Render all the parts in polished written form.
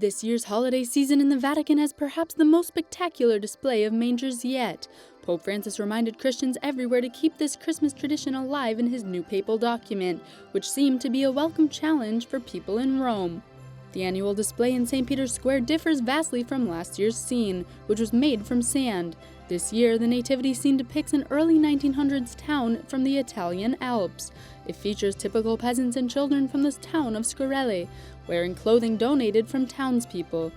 This year's holiday season in the Vatican has perhaps the most spectacular display of mangers yet. Pope Francis reminded Christians everywhere to keep this Christmas tradition alive in his new papal document, which seemed to be a welcome challenge for people in Rome. The annual display in St. Peter's Square differs vastly from last year's scene, which was made from sand. This year, the nativity scene depicts an early 1900s town from the Italian Alps. It features typical peasants and children from this town of Scorelle, wearing clothing donated from townspeople.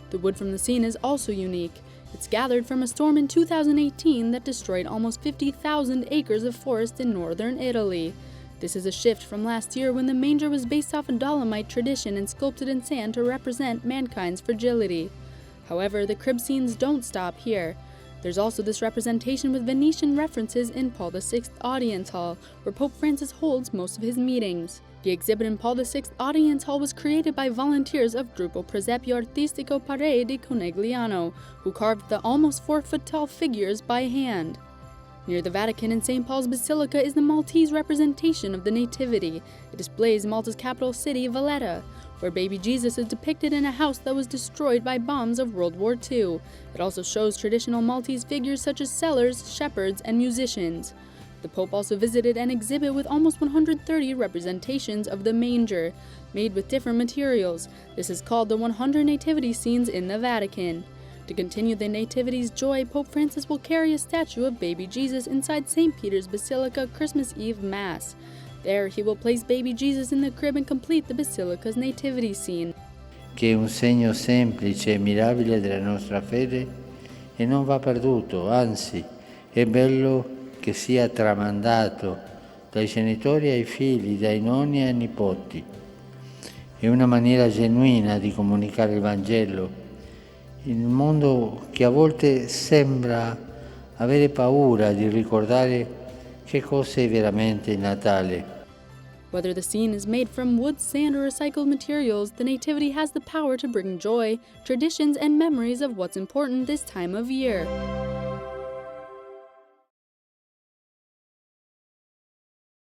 The wood from the scene is also unique. It's gathered from a storm in 2018 that destroyed almost 50,000 acres of forest in northern Italy. This is a shift from last year when the manger was based off a Dolomite tradition and sculpted in sand to represent mankind's fragility. However, the crib scenes don't stop here. There's also this representation with Venetian references in Paul VI Audience Hall, where Pope Francis holds most of his meetings. The exhibit in Paul VI Audience Hall was created by volunteers of Gruppo Presepio Artistico Pare di Conegliano, who carved the almost 4-foot-tall figures by hand. Near the Vatican in St. Paul's Basilica is the Maltese representation of the Nativity. It displays Malta's capital city, Valletta, where baby Jesus is depicted in a house that was destroyed by bombs of World War II. It also shows traditional Maltese figures such as sellers, shepherds, and musicians. The Pope also visited an exhibit with almost 130 representations of the manger, made with different materials. This is called the 100 Nativity Scenes in the Vatican. To continue the Nativity's joy, Pope Francis will carry a statue of baby Jesus inside St. Peter's Basilica Christmas Eve Mass. There, he will place baby Jesus in the crib and complete the Basilica's nativity scene. Che è un segno semplice e mirabile della nostra fede e non va perduto, anzi, è bello che sia tramandato dai genitori ai figli, dai nonni ai nipoti. È una maniera genuina di comunicare il Vangelo in un mondo che a volte sembra avere paura di ricordare che cos'è veramente il Natale. Whether the scene is made from wood, sand, or recycled materials, the Nativity has the power to bring joy, traditions, and memories of what's important this time of year.